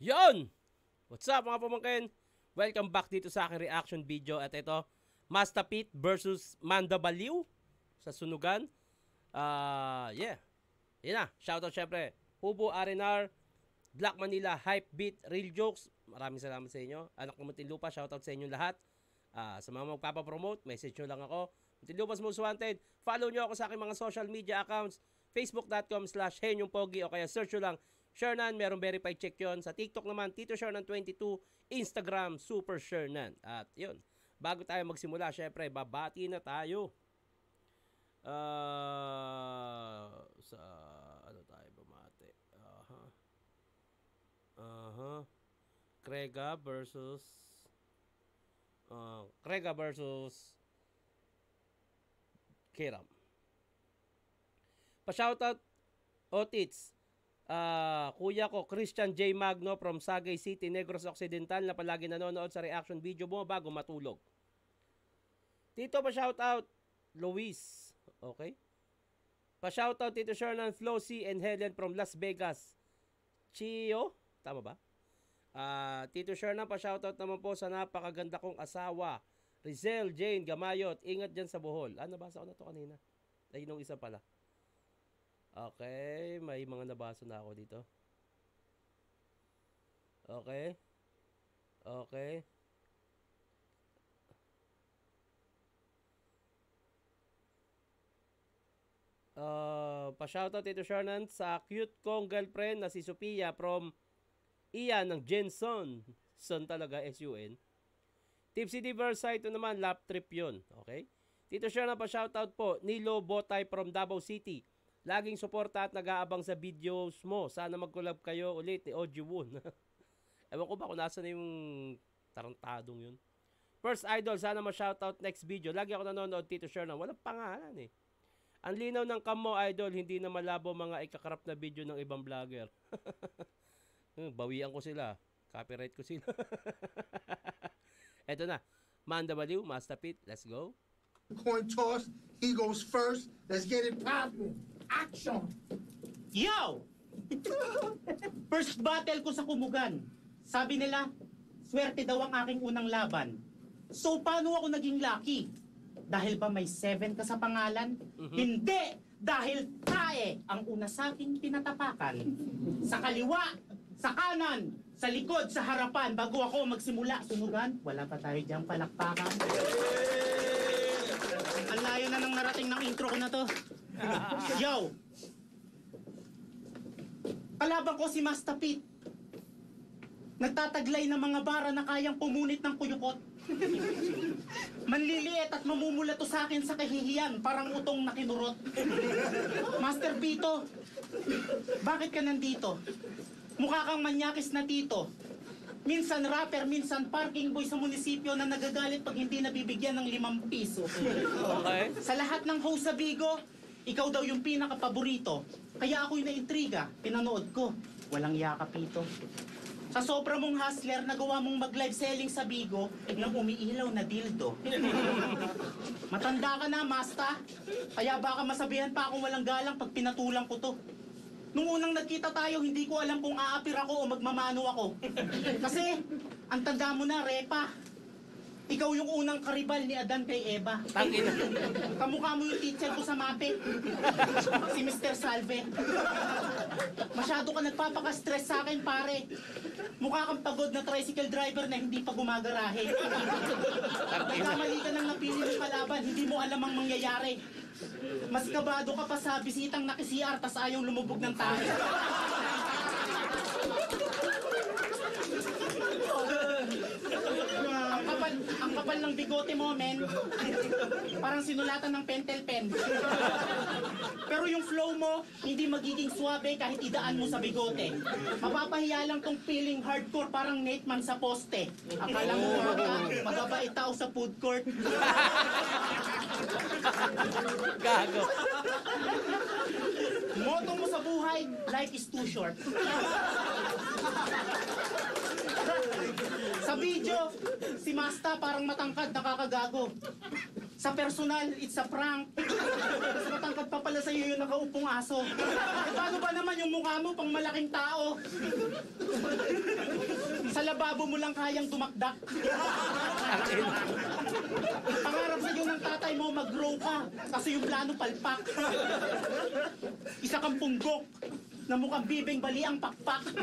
Yon! What's up mga pamangkin? Welcome back dito sa aking reaction video. At ito, Mastapit versus Manda Baliw sa sunugan. Yeah. Yan na. Shoutout syempre. Hubo R&R, Black Manila, Hype Beat, Real Jokes. Maraming salamat sa inyo. Anak ng Muntinlupa, shoutout sa inyo lahat. Sa mga magpapapromote, message nyo lang ako. Muntinlupa's Most Wanted. Follow nyo ako sa aking mga social media accounts. Facebook.com/HenyongPogi o kaya search nyo lang Shernan, merong verified check yon. Sa TikTok naman, Tito Shernan22, Instagram, Super Shernan. At yun, bago tayo magsimula, syempre, babati na tayo. Sa, ano tayo bumati? Krega versus Kiram. Pa-shoutout, Otits. Kuya ko, Christian J. Magno from Sagay City, Negros Occidental, na palagi nanonood sa reaction video mo bago matulog. Tito, pa-shoutout, Luis. Okay? Pa-shoutout, Tito Shernan, Flossie, and Helen from Las Vegas. Chio? Tama ba? Tito Shernan, pa-shoutout naman po sa napakaganda kong asawa, Rizel Jane Gamayot. Ingat dyan sa Bohol. Nabasa ko na to kanina. Ay, nung isa pala. Okay, may mga nabasa na ako dito. Okay. Pa-shoutout Tito Shernan sa cute kong girlfriend na si Sophia from Ian ng Jenson. Son talaga, S-U-N. Tipsy Diversity, ito naman, lap trip yun. Okay. Tito Shernan, pa-shoutout po, Nilo Botay from Davao City. Laging suporta at nag-aabang sa videos mo. Sana mag-collab kayo ulit ni Oji Woon. Ewan ko ba kung nasa na yung tarantadong yun. First Idol, sana ma-shoutout next video. Lagi ako nanonood, Tito Shernan. Walang pangalan eh. Ang linaw ng cam mo, Idol, hindi na malabo mga ikakarap na video ng ibang vlogger. Bawian ko sila. Copyright ko sila. Eto na. Manda Baliw, Mastapit. Let's go. Coin toss, he goes first. Let's get it poppin'. Action! Yo! First battle ko sa Kumugan. Sabi nila, swerte daw ang aking unang laban. So, paano ako naging lucky? Dahil ba may 7 ka sa pangalan? Hindi! Dahil tae ang una sa aking tinatapakan. Sa kaliwa, sa kanan, sa likod, sa harapan, bago ako magsimula sunugan, wala pa tayo diyang palakpakan. Ang layo na nang narating ng intro ko na to. Yo! Kalaban ko si Mastapit. Nagtataglay ng mga bara na kayang pumunit ng kuyukot. Manliliit at mamumulato sa akin sa kahihiyan, parang utong na kinurot. Master Pito, bakit ka nandito? Mukha kang manyakis na tito. Minsan rapper, minsan parking boy sa munisipyo na nagagalit pag hindi nabibigyan ng 5 piso. Okay. Sa lahat ng host sa Bigo, ikaw daw yung pinaka-paborito. Kaya ako'y naintriga, pinanood ko. Walang yakapito. Sa sobra mong hustler, nagawa mong mag-live selling sa Bigo, nang umiilaw na dildo. Matanda ka na, Masta. Kaya baka masabihan pa akong walang galang pag pinatulang ko to. Nung unang nagkita tayo, hindi ko alam kung aapir ako o magmamano ako. Kasi, ang tanda mo na, Repa. Ikaw yung unang karibal ni Adan kay Eva. Tangina. Kamukha mo yung teacher ko sa MAPE. Si Mr. Salve. Masyado ka nagpapaka-stress sa akin, pare. Mukha kang pagod na tricycle driver na hindi pa gumagarahe. Nagkamali ka nang napili ng kalaban, hindi mo alam ang mangyayari. Mas kabado ka pa sa bisitang naki-CR tas ayaw lumubog ng tayo. Ang kapal ng bigote mo, men. Parang sinulatan ng pentel pen. Pero yung flow mo, hindi magiging suabe kahit idaan mo sa bigote. Mapapahiya lang tong feeling hardcore parang Nate Man sa poste. Akala mo magabait tao sa food court. Gago. Motto mo sa buhay, life is too short. Sa video, si Masta parang matangkad, nakakagago. Sa personal, it's a prank. Mas matangkad pa pala sa'yo yung nakaupong aso. E paano ba naman yung mukha mo pang malaking tao? lababo mo lang kayang dumakdak. Pangarap sa'yo ng tatay mo, mag-grow ka. Kasi yung plano palpak. Isa kang punggok na mukhang bibing bali ang pakpak.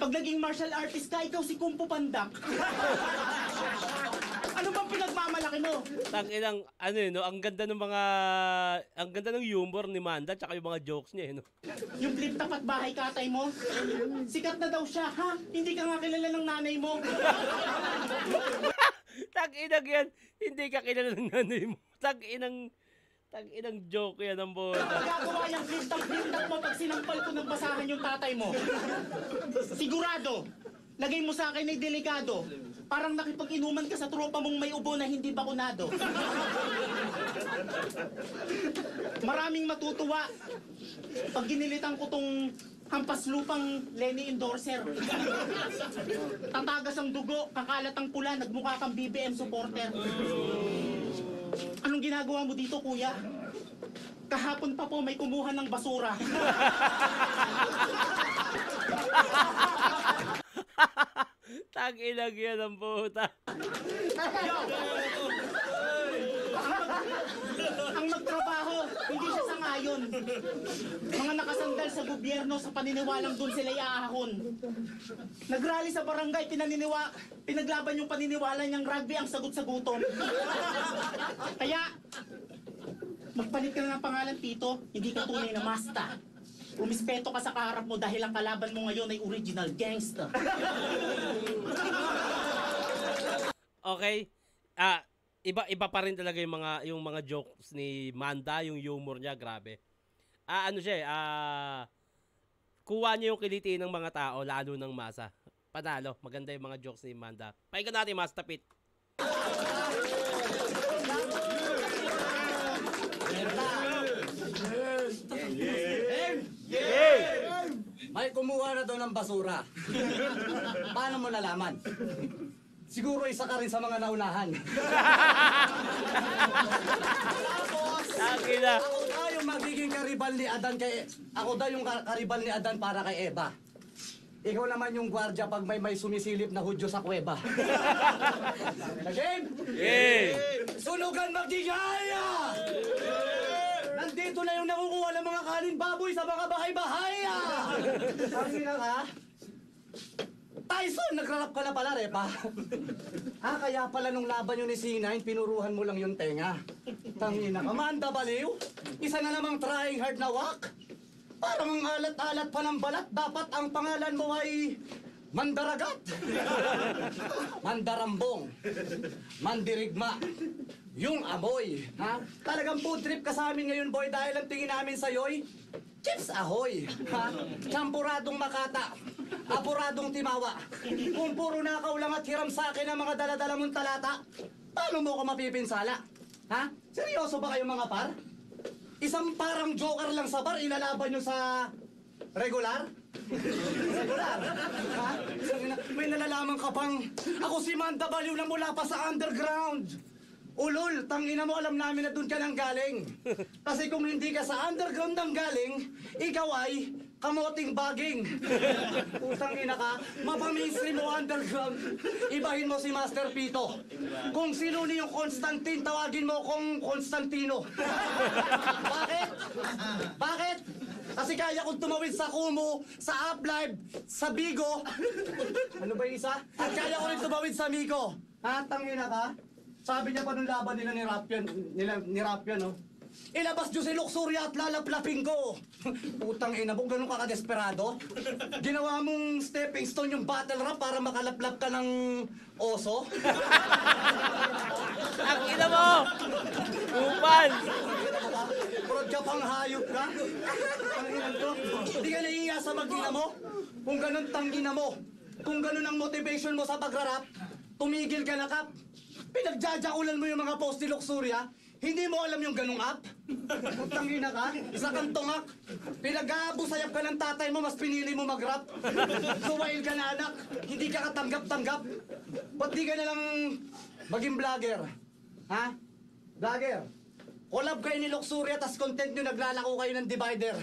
Pag naging martial artist ka, ikaw si Kung Fu Pandak. Ano bang pinagmamalaki mo? Tanginang, ano yun, no? Ang ganda ng humor ni Manda, tsaka yung mga jokes niya, no? Yung flip tapat bahay katay mo? Sikat na daw siya, ha? Hindi ka nga kilala ng nanay mo. Tanginang yan, hindi ka kilala ng nanay mo. Tanginang joke yan ang boda. Magagawa yung flip tap mo pag sinampal ko ng basahan yung tatay mo. Sigurado, lagay mo sa akin ay delikado. Parang nakipag-inuman ka sa tropa mong may ubo na hindi bakunado. Maraming matutuwa pag ginilitan ko tong hampas lupang Lenny endorser. Tatagas ang dugo, kakalat ang pula, nagmukha kang BBM supporter. Anong ginagawa mo dito, kuya? Kahapon pa po may kumuha ng basura. Tanginang yan ang puta. Ang magtrabaho, hindi siya sangayon. Mga nakasandal sa gobyerno sa paniniwalang doon sila iaahon. Nagrally sa barangay, pinaglaban yung paniniwala niyang rugby ang sagot sa gutom. Kaya, magpalit ka na ng pangalan, Tito, hindi ka tunay na masta. Umispeto ka sa kaharap mo dahil ang kalaban mo ngayon ay original gangster. Okay. Iba pa rin talaga yung mga jokes ni Manda, yung humor niya, grabe. Ano siya kuha niya yung kiliti ng mga tao, lalo ng masa. Panalo, maganda yung mga jokes ni Manda. Pakinggan natin, Mas Tapit. May kumuha na daw ng basura. Paano mo nalaman? Siguro isa ka rin sa mga naunahan. Takina. Ako daw yung magiging karibal ni Adan Ako daw yung karibal ni Adan para kay Eva. Ikaw naman yung gwardya pag may sumisilip na hudyo sa kuweba. Game? Yay! Sunugan magdigaya! Nandito na yung nakukuha ng mga kanin baboy sa mga bahay-bahaya! Tangina ka? Tyson, nagrarap ka na pala, Repa. Kaya pala nung laban yun ni C9, pinuruhan mo lang yung tenga. Tangina ka, Manda Baliw. Isa na namang trying hard na wak. Parang ang alat-alat pa ng balat, dapat ang pangalan mo ay Mandaragat. Mandarambong. Mandirigma. Yung amoy, ha? Talagang food trip ka sa amin ngayon, boy, dahil ang tingin namin sa'yo'y Chips Ahoy, ha? Champuradong Makata, apuradong Timawa. Kung puro nakaw lang at hiram sa akin ang mga daladala mong talata, paano mo ko mapipinsala? Ha? Seryoso ba kayo mga par? Isang parang joker lang sa bar, ilalaban nyo sa regular? Regular? Ha? May nalalaman ka pang, ako si Manda Baliw na mula pa sa underground. Ulol, tangina mo, alam namin na doon ka nang galing. Kasi kung hindi ka sa underground nang galing, ikaw ay kamoting baging. Utang ina ka, mapamistri mo underground. Ibahin mo si Master Pito. Kung sino ni yung Constantine, tawagin mo kung Constantino. Bakit? Bakit? Kasi kaya kong tumawid sa Kumu, sa Uplive, sa Bigo. Ano ba yung isa? At kaya ko rin tumawid sa Miko. Ha? Tangina ka? Sabi niya pa nung laban nila ni Rappian, no? Ilabas nyo si Luxuria at lalaplapin ko. Putang ina mo, ganun ka kadesperado? Ginawa mong stepping stone yung battle rap para makalaplap ka ng oso? Ang ina mo! Upal! Prod ka pang hayop ka? Ang ina to? Hindi ka nahihiya sa mag-ina mo? Kung ganun tangina mo, kung ganun ang motivation mo sa pagrarap, tumigil ka na, Kap. Pinagjajakulan mo yung mga post ni Luxuria, hindi mo alam yung ganung app? Tangina ka? Isa kang tungak. Pinag-aabusayap ka ng tatay mo, mas pinili mo mag-rap. Suwail ka na anak, hindi ka katanggap-tanggap. Ba't di ka na lang maging vlogger? Ha? Vlogger? Collab kayo ni Luxuria, tas content nyo naglalako kayo ng divider.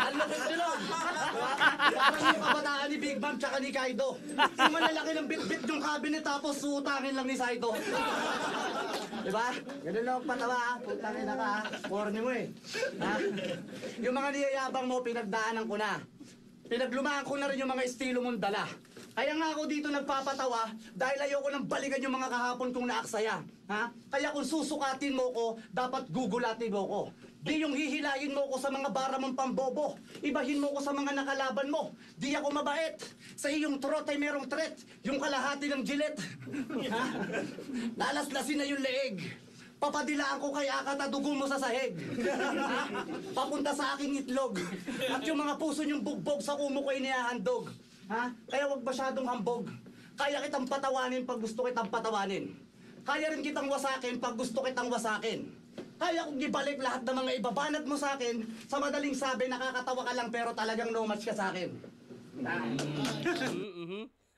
Ano ba ito nun? Parang yung kabataan ni Big Bang tsaka ni Kaido. Yung malalaki ng bit-bit yung cabinet tapos suutangin lang ni Saito. Diba? Ganun lang ang patawa ha. Putangin na ka ha. Corny mo eh. Ha? Yung mga niyayabang mo, pinagdaanan ko na. Pinaglumaan ko na rin yung mga estilo mong dala. Kaya nga ako dito nagpapatawa dahil ayoko nang balikan yung mga kahapon kong naaksaya. Ha? Kaya kung susukatin mo ko, dapat gugulatin mo ko. Di yung hihilayin mo ko sa mga bara mong pambobo. Ibahin mo ko sa mga nakalaban mo. Di ako mabait. Sa iyong trot ay merong threat. Yung kalahati ng jilet. Ha? Lalaslasin na yung leeg. Papadilaan ko kay Akat at dugo mo sa sahig. Ha? Papunta sa aking itlog. At yung mga puso niyong bugbog sa kumo ko inihahandog. Ha? Kaya wag masyadong hambog. Kaya kitang patawanin pag gusto kitang patawanin. Kaya rin kitang wasakin pag gusto kitang wasakin. Kaya kong ibalik lahat ng mga ibabanat mo sa akin. Sa madaling sabi, nakakatawa ka lang pero talagang no match ka sa akin.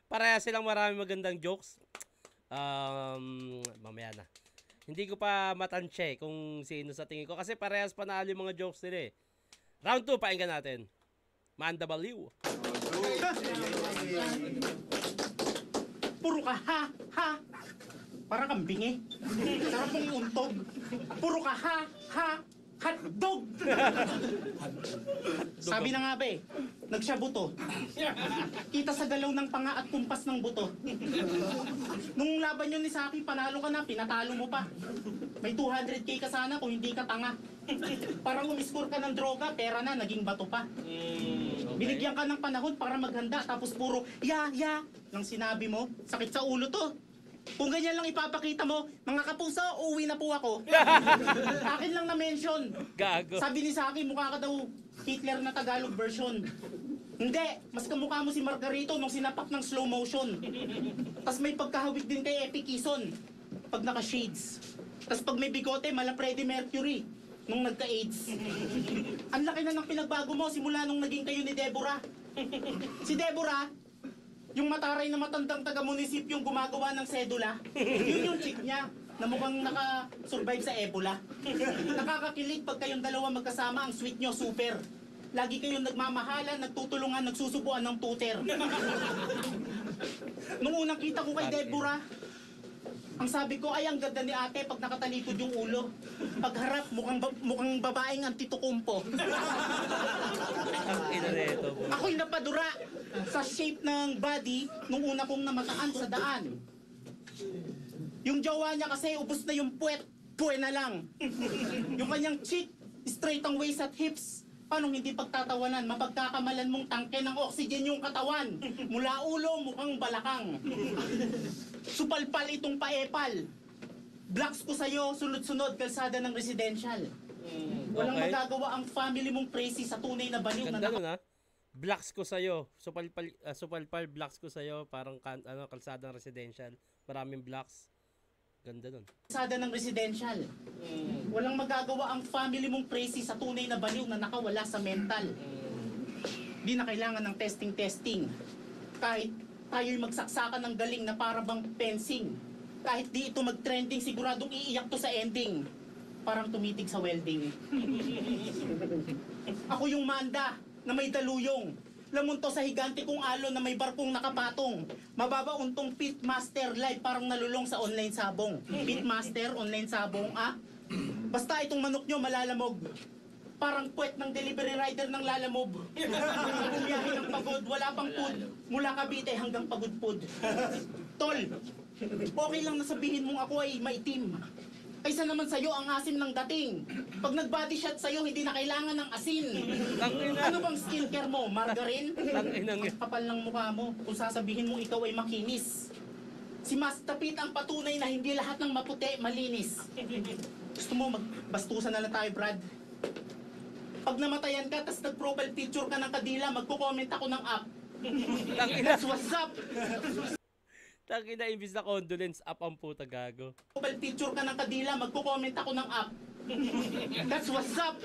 Pareha silang marami magandang jokes. Mamaya na. Hindi ko pa matansya kung sino sa tingin ko. Kasi parehas panalo yung mga jokes nila eh. Round 2, painggan natin. Manda Baliw. Puro ka ha. Para kang bingi. Sarap mong untog. Puro ka ha. Hotdog! Sabi na nga ba eh, nagsyabuto. Kita sa galaw ng panga at kumpas ng buto. Nung laban yun ni Saki, panalo ka na, pinatalo mo pa. May 200k ka sana kung hindi ka tanga. Parang umiscore ka ng droga, pera na, naging bato pa. Binigyan ka ng panahon para maghanda, tapos puro ya lang sinabi mo. Sakit sa ulo to. Kung ganyan lang ipapakita mo, mga kapuso, uuwi na po ako. Akin lang na-mention. Gago. Sabi ni Saki, mukha ka daw Hitler na Tagalog version. Hindi, mas kamukha mo si Margarito nung sinapak ng slow motion. Tas may pagkahawig din kay Epi Kison, pag naka-shades. Tas pag may bigote, mala Freddie Mercury, nung nagka-AIDS. Ang laki na ng pinagbago mo simula nung naging kayo ni Deborah. Si Deborah, yung mataray na matandang taga-munisipyong gumagawa ng sedula, yun yung chick niya na mukhang naka-survive sa Ebola. Nakakakilig pag kayong dalawa magkasama, ang sweet nyo, super. Lagi kayong nagmamahalan, nagtutulungan, nagsusubuan ng tuter. Nung unang kita ko kay Deborah, ang sabi ko ay ang ganda ni ate pag nakatalikod yung ulo. Pagharap, mukhang babaeng antitukumpo. Ang ina nito. Ako'y napadura sa shape ng body nung una kong namataan sa daan. Yung jowa niya kasi ubos na yung puwet, na lang. Yung kanyang cheek, straight ang waist at hips. Paano hindi pagtatawanan? Mapagkakamalan mong tangke ng oxygen yung katawan. Mula ulo, mukhang balakang. Supalpal itong paepal. Blocks ko sa'yo, sunod-sunod, kalsada ng residential. Walang Okay. magagawa ang family mong crazy sa tunay na baliw na Ganda nun ha. Blocks ko sa'yo. Supalpal blocks ko sa'yo. Parang kalsadang residential. Maraming blocks. Ganda nun. kalsada ng residential. Walang magagawa ang family mong crazy sa tunay na baliw na nakawala sa mental. Di na kailangan ng testing. Kahit tayo'y magsaksakan ng galing na para bang fencing. Kahit di ito mag-trending, siguradong iiyak to sa ending. Parang tumitig sa welding. Ako yung manda na may daluyong. Lamunto sa higante kong alon na may barkong nakapatong. Mababauntong Pitmaster live parang nalulong sa online sabong. Pitmaster, online sabong, Basta itong manok nyo malalamog. Parang puwet ng delivery rider ng Lalamove. Bumiyahe ng pagod, wala pang food. Mula Cavite hanggang Pagudpud. Tol, okay lang na sabihin mong ako ay maitim. Kaysa naman sa'yo ang asim ng dating. Pag nag-body shot sa'yo, hindi na kailangan ng asin. Ano bang skincare mo? Margarine? Ang kapal ng mukha mo kung sasabihin mong ikaw ay makinis. Si Mastapit ang patunay na hindi lahat ng maputi malinis. Gusto mo magbastusan na lang tayo, Brad? Pag namatayan ka, tas nag-profile picture ka ng kadila, magko-comment ako ng app. That's what's up! Tangina, imbis na condolence up ang puta gago. Profile picture ka ng kadila, magko-comment ako ng app. That's what's up!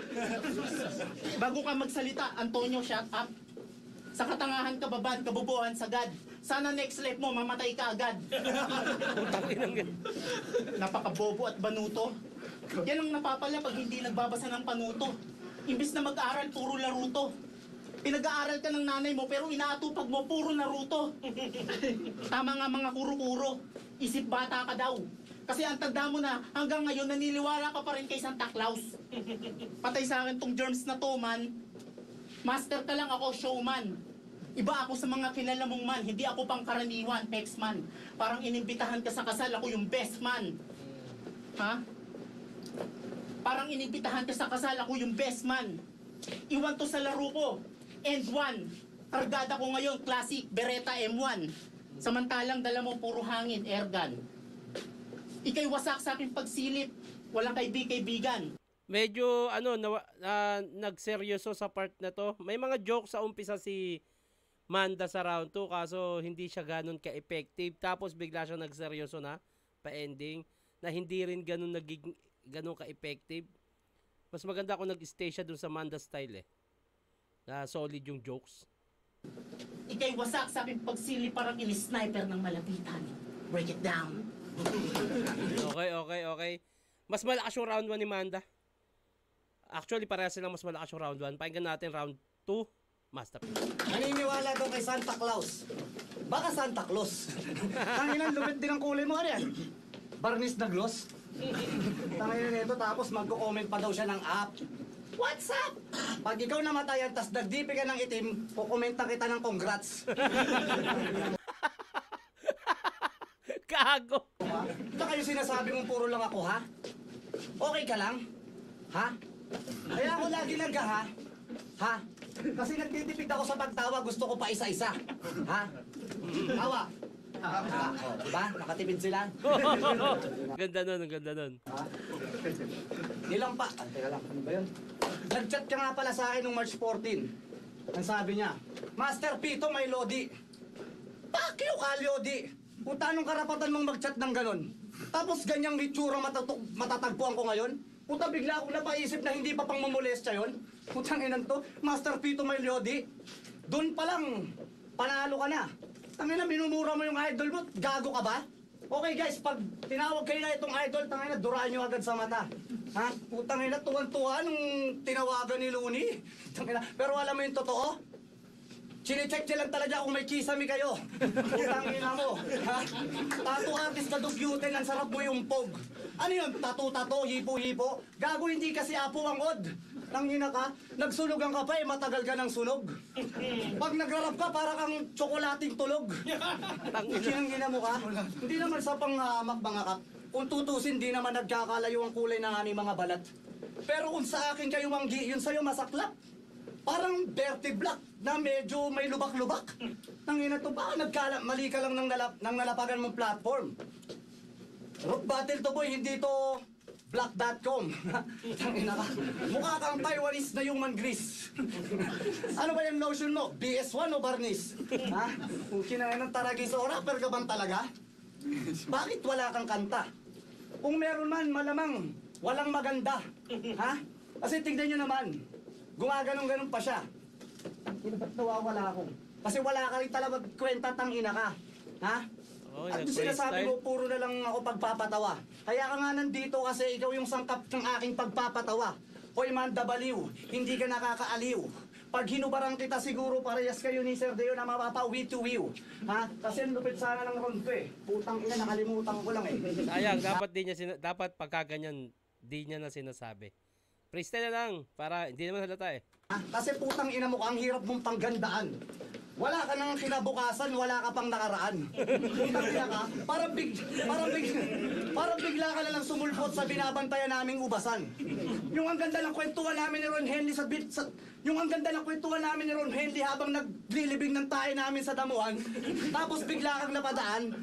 Bago ka magsalita, Antonio, shut up. Sa katangahan ka babad, kabubuhan sagad. Sana next life mo, mamatay ka agad. Putang inang yan. Napakabobo at banuto. Yan ang napapala pag hindi nagbabasa ng panuto. Imbis na mag-aral, puro laruto. Pinag-aaral ka ng nanay mo pero inaatupag mo, puro Naruto. Tama nga mga kuro-kuro. Isip bata ka daw. Kasi ang tanda mo na hanggang ngayon naniniwala ka pa rin kay Santa Claus. Patay sa akin tong germs na to, man. Master ka lang, ako showman. Iba ako sa mga kilala mong man. Hindi ako pangkaraniwan, pex man. Parang inimbitahan ka sa kasal, ako yung best man. Ha? Parang inimbitahan ka sa kasal, ako yung best man. Iwan to sa laro ko. End 1. Kargada ko ngayon, classic, Beretta M1. Samantalang dala mo puro hangin, airgun. Ika'y wasak sa aking pagsilip. Walang kaibigan. Medyo nagseryoso sa part na to. May mga jokes sa umpisa si Manda sa round 2 kaso hindi siya ganun ka-effective. Tapos bigla siya nagseryoso na pa-ending na hindi rin ganun ka-effective. Mas maganda kung nag-stay siya dun sa Manda style na solid yung jokes. Ika'y wasak sa aking pagsilip parang ini-sniper ng malapitan. Break it down. Okay. Mas malakas yung round 1 ni Manda. Actually, parehas silang mas malakas yung round 1. Pakinggan natin round 2, masterpiece. Naniniwala daw kay Santa Claus. Baka Santa Claus. Tanginan, lupit din ang kulay mo. Ano yan? Barnis na gloss. Tanginan nito, tapos magko-comment pa daw siya ng app. What's up? Pag ikaw namatayan, tas nagdipi ka ng itim, kukomenta kita ng congrats. Kago! Ito kayo sinasabi mong puro lang ako, ha? Okay ka lang? Ha? Kaya ako lagi nag-ha? Ha? Kasi nagtitipid ako sa pagtawa, gusto ko pa isa-isa. Ha? Tawa. Diba? Nakatipid sila. Ganda nun. Ha? Nilang pa. Teka lang, ano ba yun? Nag-chat ka nga pala sa akin nung March 14. Ang sabi niya, Master Pito, may Lodi. Pakyo ka, Lodi. Puta, anong karapatan mong mag-chat ng ganon? Tapos ganyang litsura matatagpuan ko ngayon? Puta, bigla akong napaisip na hindi pa pang mamolestya yun. Putang inan to, Master Pito, may Lodi. Doon pa lang, panalo ka na. Tangina, minumura mo yung idol mo, gago ka ba? Okay guys, pag tinawag kayo na itong idol, tangina, duraan nyo agad sa mata. Ha? Putang ina, tuwan-tuwa nung tinawagan ni Looney. Tangina, pero alam mo yung totoo? Chine-check nyo lang talaga kung may kisame kayo. Putang ina mo. Ha? Tattoo artist na dugyuten, ang sarap mo yung pog. Ano yun? Tattoo, hipo-hipo? Gago, hindi kasi apo ang od. Tangina ka, nagsunugan ka pa matagal ka ng sunog. Pag nagrarap ka, para kang tsokolating tulog. Ginang-gina mo ka? Hindi naman sa panghamak mga kap. Kung tutusin, di naman nagkakalayo ang kulay ng aming mga balat. Pero kung sa akin kayo manggi, yun sa'yo masaklap. Parang dirty black na medyo may lubak-lubak. Tangina to, baka mali ka lang ng nalapagan mong platform. Rock battle to boy, hindi to black.com. Tangina ka. Mukha kang Taiwanese na human grease. Ano ba yung notion mo? BS1 o Barnis? Ha? Kung kinain ng taragis o rapper ka bang talaga? Bakit wala kang kanta? Kung meron man, malamang walang maganda. Ha? Kasi tignan nyo naman, gumaganong-ganon pa siya. Ba't nawawala ako? Kasi wala ka rin talaga kwenta, tangina ka. Ha? Oh, At sinasabi mo, puro na lang ako pagpapatawa. Kaya ka nga nandito kasi ikaw yung sangkap ng aking pagpapatawa. Hoy Manda Baliw, hindi ka nakakaaliw. Pag hinubarang kita siguro parehas kayo ni Sir Deo na mapapa-witu-wiw. Ha? Kasi lupit sana ng round ko Putang ina, nakalimutan ko lang Sayang, dapat pagkaganyan, di niya na sinasabi. Freestyle na lang, para hindi naman halata Ha? Kasi putang ina mo ka, ang hirap mong panggandaan. Wala ka nang kinabukasan, wala ka pang nakaraan. Putang ina ka, parang bigla ka na lang sumulpot sa binabantayan naming ubasan. Yung ang ganda ng kwentuhan namin ni Ron Henley yung ang ganda ng kwentuhan namin ni Ron Henley habang naglilibing ng tae namin sa damuhan, tapos bigla kang napadaan,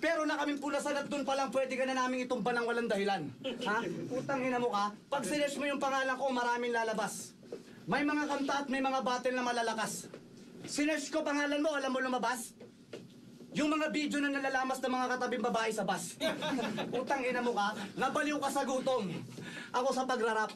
pero na kaming pulasan at doon pa lang pwede ka na namin itumba ng walang dahilan. Ha? Putang ina mo ka, pag sinesh mo yung pangalan ko, maraming lalabas. May mga kanta at may mga battle na malalakas. Sinesh ko pangalan mo, alam mo lumabas? Yung mga video na nalalamas ng mga katabing babae sa bus. Putang ina mo ka, nabaliw ka sa gutom. Ako sa pagrarap.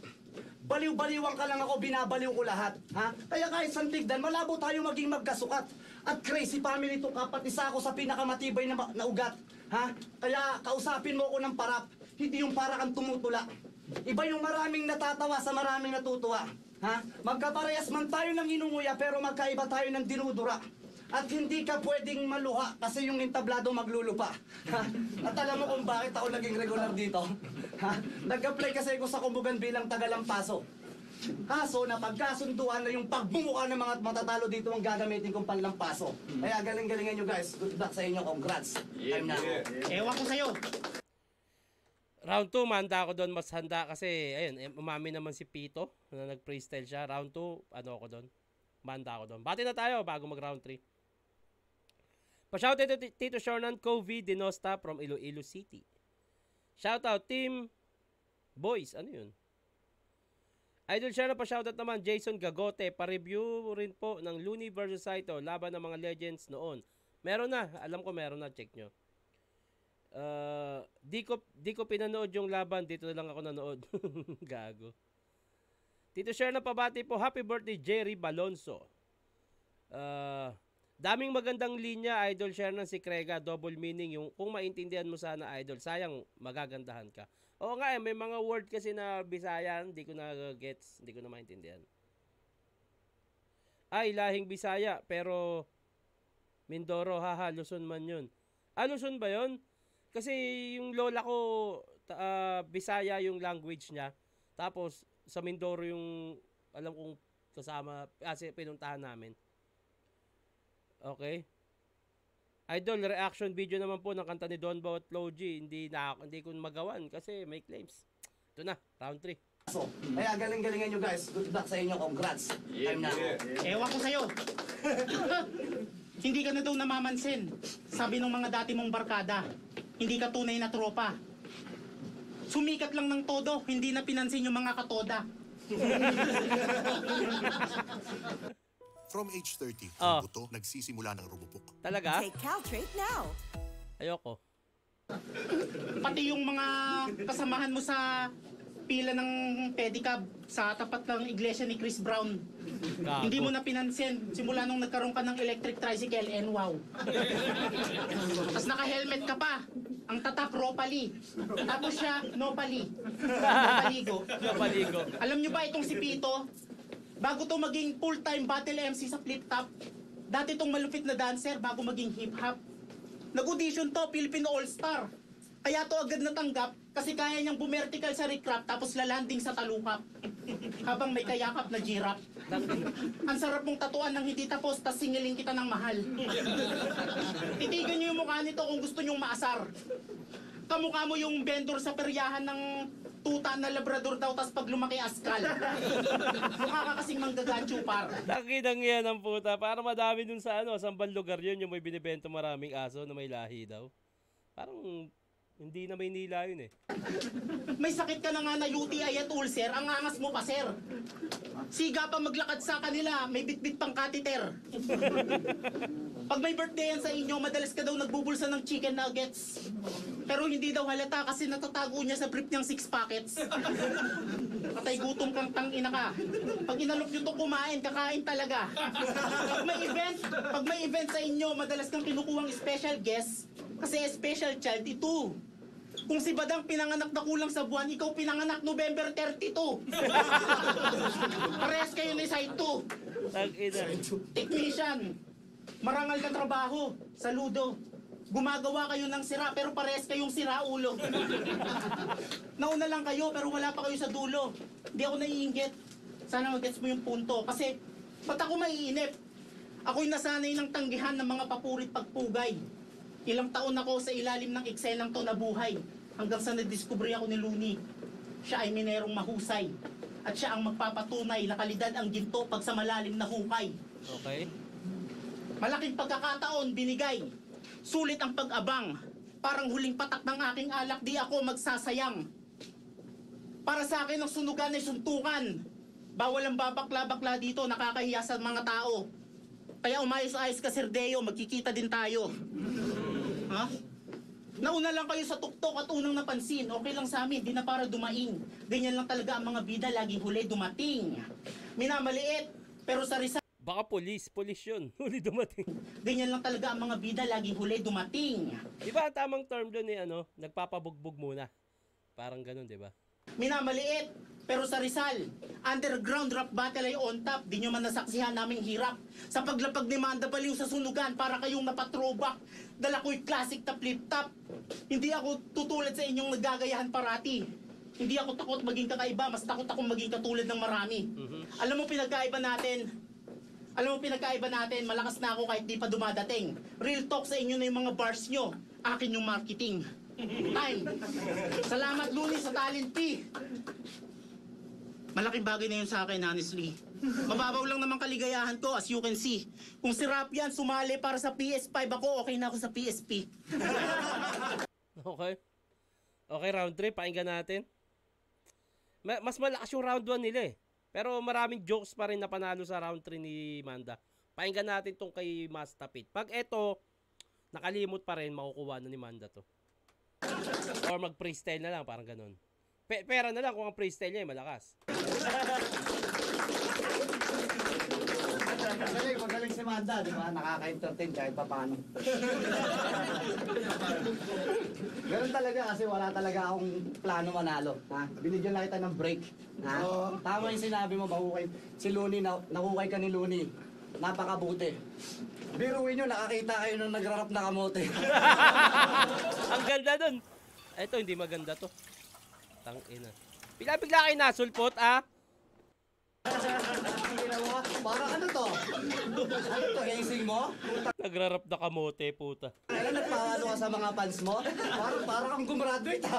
Baliw-baliwang ka lang ako, binabaliw ko lahat. Ha? Kaya kahit santigdan, malabo tayo maging magkasukat. At crazy family to kapat, isa ako sa pinakamatibay na ugat. Ha? Kaya kausapin mo ako ng parap, hindi yung para kang tumutula. Iba yung maraming natatawa sa maraming natutuwa. Ha? Magkaparehas man tayo ng inunguya pero magkaiba tayo ng dinudura. At hindi ka pwedeng maluha kasi yung entablado maglulupa. Ha? At alam mo kung bakit ako naging regular dito? Ha? Nag-apply kasi ako sa Kumbugan bilang tagalampaso. Kaso napagkasunduan na yung pagbumuka ng mga matatalo dito ang gagamitin kong panlampaso. Kaya galing-galingan nyo guys. Good luck sa inyo. Congrats. Time na. Ewan ko sa'yo. Round 2, manda ako doon, mas handa kasi, ayun, umami naman si Pito na nag-freestyle siya. Round 2, ano ako doon, manda ako doon. Bati na tayo bago mag-round 3. Pa-shout out to Tito Shornan Covey Dinosta from Iloilo City. Shout out Team Boys, ano yun? Idol siya na pa-shoutout naman, Jason Gagote. Pa-review rin po ng Looney vs. Saito, laban ng mga legends noon. Meron na, alam ko meron na, check nyo. Di ko pinanood yung laban, dito lang ako nanood. Gago. Tito share na pabati po, happy birthday Jerry Balonso. Daming magandang linya, idol share ng si Krega, double meaning yung kung maintindihan mo sana idol, sayang magagandahan ka. Oo nga may mga word kasi na Bisaya, hindi ko na gets, hindi ko na maintindihan. Ay, lahing Bisaya, pero Mindoro, haha, Luzon man yun. Luzon ba yun? Kasi yung lola ko, Bisaya yung language niya. Tapos, sa Mindoro yung, alam kong kasama, kasi pinuntahan namin. Okay. Idol, reaction video naman po ng kanta ni Don Bo at Flo G. Hindi ko magawan kasi may claims. Ito na, round 3. Kaya galing-galingan nyo guys. Good luck sa inyo. Congrats. Time na. Ewan ko sa'yo. Hindi ka na daw namamansin. Sabi ng mga dati mong barkada, hindi ka tunay na tropa. Sumikat lang ng todo, hindi na pinansin yung mga katoda. From age 30, Oh. ang buto nagsisimula ng rumupok. Talaga? Take Caltrate now. Ayoko. Pati yung mga kasamahan mo sa pila ng pedicab sa tapat ng iglesia ni Chris Brown. Gago. Hindi mo na pinansin simula nung nagkaroon ka ng electric tricycle and wow. Tapos naka-helmet ka pa. Ang tatak Ropali. Tapos siya Nopali. Nopaligo. Napaligo. Alam nyo ba itong si Pito? Bago to maging full-time battle MC sa Flip Top, dati tong malupit na dancer bago maging hip-hop. Nag-audition to, Filipino All-Star. Kaya to agad natanggap kasi kaya niyang bumertical sa recrap tapos lalanding sa talukap. Habang may kayakap na giraffe. Ang sarap mong tatuan ng hindi tapos tas singiling kita ng mahal. Titigan niyo yung mukha nito kung gusto niyong maasar. Kamukha mo yung vendor sa peryahan ng tuta na labrador daw tas pag lumaki askal. Mukha ka kasing manggagacho par. Nakinang yan ang puta. Parang madami dun sa sambang lugar yun, yung may binibento maraming aso na may lahi daw. Parang hindi na may nila yun eh. May sakit ka na nga na UTI at ulcer, ang angas mo pa sir. Siga pa maglakad sa kanila, may bitbit pang catheter. Pag may birthday yan sa inyo, madalas ka daw nagbubulsa ng chicken nuggets. Pero hindi daw halata kasi natatago niya sa brief niyang 6 packets. Patay gutom kang tangina ka. Pag inalok nyo to kumain, kakain talaga. Pag may event sa inyo, madalas kang kinukuhang special guest kasi special child ito. Kung si Badang pinanganak na kulang sa buwan, ikaw pinanganak November 32. Parehas kayo ni Side 2. Tangina. Technician. Marangal na trabaho. Saludo. Gumagawa kayo ng sira pero parehas kayong sira ulo. Nauna lang kayo pero wala pa kayo sa dulo. Hindi ako naiinggit. Sana mag-gets mo yung punto. Kasi ba't ako maiinip? Ako'y nasanay ng tanggihan ng mga papurit pagpugay. Ilang taon ako sa ilalim ng eksenang to na buhay. Hanggang sa nadiskubre ako ni Looney. Siya ay minerong mahusay. At siya ang magpapatunay na kalidad ang ginto pag sa malalim na hukay. Okay. Malaking pagkakataon binigay. Sulit ang pag-abang. Parang huling patak ng aking alak, di ako magsasayang. Para sa akin ang sunugan ay suntukan. Bawal ang babakla-bakla dito, nakakahiya sa mga tao. Kaya umayos-ayos ka, Sir Deo, magkikita din tayo. Ha? Nauna lang kayo sa tuktok at unang napansin. Okay lang sa amin, di na para dumaing. Ganyan lang talaga ang mga bida, laging huli dumating. Minamaliit, pero sa Rizal, Baka police yun. Huli dumating. ganyan lang talaga ang mga bida, laging huli dumating. Di ba ang tamang term doon eh, nagpapabugbog muna. Parang ganun, di ba? Minamaliit. Pero sa Rizal, underground rap battle ay on top. Di nyo man nasaksihan naming hirap. Sa paglapag ni Manda Baliw sa sunugan, para kayong napatrobak. Dala ko'y classic na flip-top. Hindi ako tutulad sa inyong nagagayahan parati. Hindi ako takot maging kakaiba, mas takot akong maging katulad ng marami. Alam mo pinagkaiba natin? Malakas na ako kahit di pa dumadating. Real talk sa inyo na yung mga bars nyo. Akin yung marketing. Time. Salamat, Luni, sa talent P. Malaking bagay na yun sa akin, honestly. Mababaw lang naman kaligayahan ko, as you can see. Kung si Rap yan, sumali para sa PS5 ako, okay na ako sa PSP. Okay. Okay, round 3. Pakinggan natin. Mas malakas yung round 1 nila eh. Pero maraming jokes pa rin na panalo sa round 3 ni Manda. Pakinggan natin tong kay Mastapit. Pag eto, nakalimot pa rin, makukuha na ni Manda to. Or mag-freestyle na lang, parang ganun. Pera na lang kung ang freestyle niya ay malakas. Magaling si Manda, di ba? Nakaka-entertain kahit pa paano. Ganun talaga kasi wala talaga akong plano manalo. Ha? Binigyan lang kita ng break. Ha? Tama yung sinabi mo, mahukay. Si Looney, nahukay ka ni Looney. Napakabuti. Biruin nyo, nakakita kayo nung nagrarap na kamote. Ang ganda dun. Ito, hindi maganda to. Tangina. Bigla kayo nasulpot, ah. Parang ano to? Ano to, hensing mo? Nagrarap na kamote, puta. Kailan nagpahalo ka sa mga fans mo? Parang kang gumraduate ha.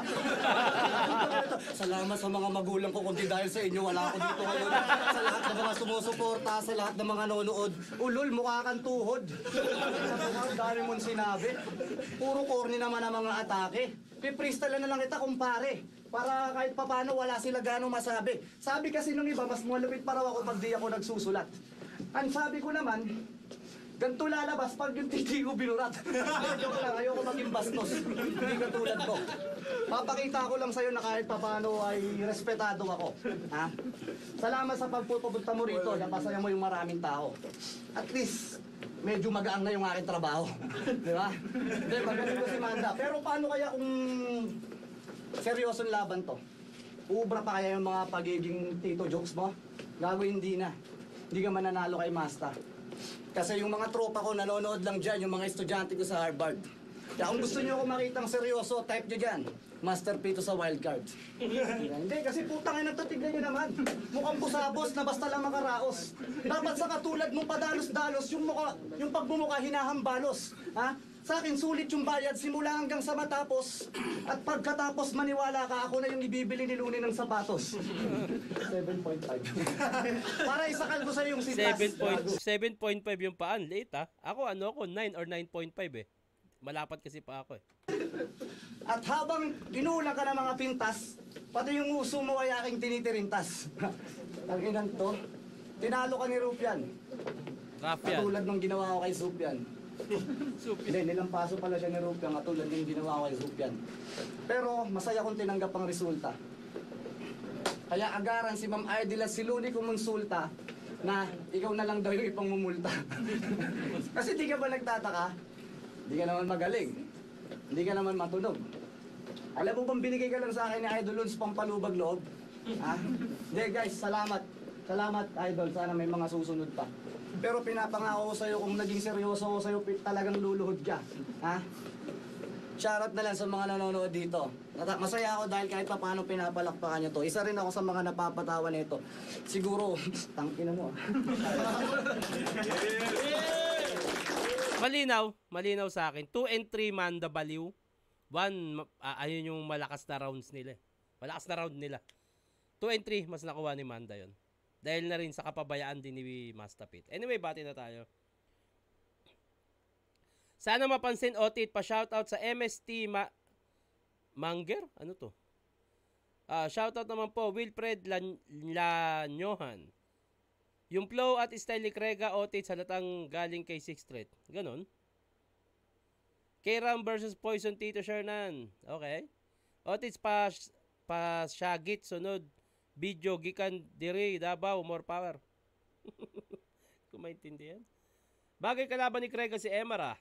Salamat sa mga magulang ko, kundi dahil sa inyo wala ako dito ngayon. Sa lahat ng mga sumusuporta, sa lahat ng mga nanonood. Ulol, mukha kang tuhod. Ang dami mong sinabi. Puro corny naman ang mga atake. Pipristala na lang kita, kumpare. Para kahit papano wala sila gano'ng masabi. Sabi kasi nung iba, mas malupit pa raw ako pag di ako nagsusulat. Ang sabi ko naman, ganito lalabas pag yung titi ko binurat. Joke lang, ayoko maging bastos. Hindi katulad ko. Papakita ko lang sa'yo na kahit papano ay respetado ako. Ha? Salamat sa pagpupunta mo rito, napasaya mo yung maraming tao. At least, medyo magaang na yung aking trabaho. Di ba? Hindi, magaling ko si Manda. Pero paano kaya kung seryosong laban to? Ubra pa kaya yung mga pagiging tito jokes mo? Gago, hindi na. Hindi ka mananalo kay Master. Kasi yung mga tropa ko nanonood lang dyan, yung mga estudyante ko sa Harvard. Kaya kung gusto nyo ako makitang seryoso, type nyo dyan. Master Pito sa wildcard. Hindi, kasi putang ina to, tignan nyo naman. Mukhang busabos na basta lang makaraos. Dapat sa katulad mong padalos-dalos, yung pagbumuka hinahambalos. Ha? Sa akin, sulit yung bayad simula hanggang sa matapos. At pagkatapos maniwala ka, ako na yung ibibili ni Looney ng sapatos. 7.5. Para isakal ko sa'yo yung sintas. 7.5 yung paan. Late, ah. Ako, 9 or 9.5 eh. Malapat kasi pa ako eh. At habang inuulang ka ng mga pintas, pati yung uso mo ay aking tinitirintas. Ang inang to, tinalo ka ni Rupian. Rapian. Katulad ng ginawa ko kay Supian. Hindi, nilampaso pala siya ni Rupian, katulad ng ginawa ko kay Supian. Pero masaya kong tinanggap ang resulta. Kaya agaran si Ma'am Ardila si Looney kumonsulta na ikaw na lang daw yung ipangmumulta. Kasi di ka ba nagtataka? Di ka naman magaling. Hindi ka naman matunog. Alam mo bang binigay ka lang sa akin ni Idol Lons pampalubag loob? Ha? Hindi guys, salamat. Salamat Idol, sana may mga susunod pa. Pero pinapangako ko sa'yo kung naging seryoso ako sa'yo, talagang luluhod ka. Ha? Shoutout na lang sa mga nanonood dito. Masaya ako dahil kahit pa paano pinapalakpakan nyo to. Isa rin ako sa mga napapatawa nito. Siguro, tangkina mo. Malinaw sa akin. 2 and 3 Manda Baliw. 1, ayun yung malakas na rounds nila. Malakas na round nila. 2 and 3, mas nakuha ni Manda yon. Dahil na rin sa kapabayaan din ni Mastapit. Anyway, bati na tayo. Sana mapansin, Otit, pa-shoutout sa MST Manger? Ano to? Shoutout naman po, Wilfred Lanyohan. Yung flow at style ni Krega, Otit, halatang galing kay 6th Street. Ganon. K-Ram versus Poison Tito Shernan. Okay. Otit, pa-shagit, sunod. Video, gikan, diri, Davao, more power. Kung maintindihan. Bagay kalaban ni Krega si Emara.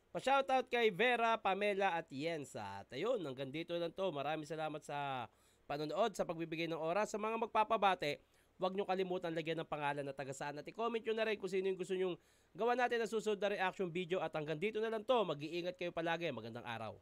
Pa-shoutout kay Vera, Pamela at Yensa. At ayun, hanggang dito lang to. Maraming salamat sa panonood, sa pagbibigay ng oras. Sa mga magpapabate, huwag nyo kalimutan lagyan ng pangalan na taga-saan. At i-comment nyo na rin kung sino yung gusto nyong gawa natin na susunod na reaction video. At hanggang dito na lang to. Mag-iingat kayo palagi. Magandang araw.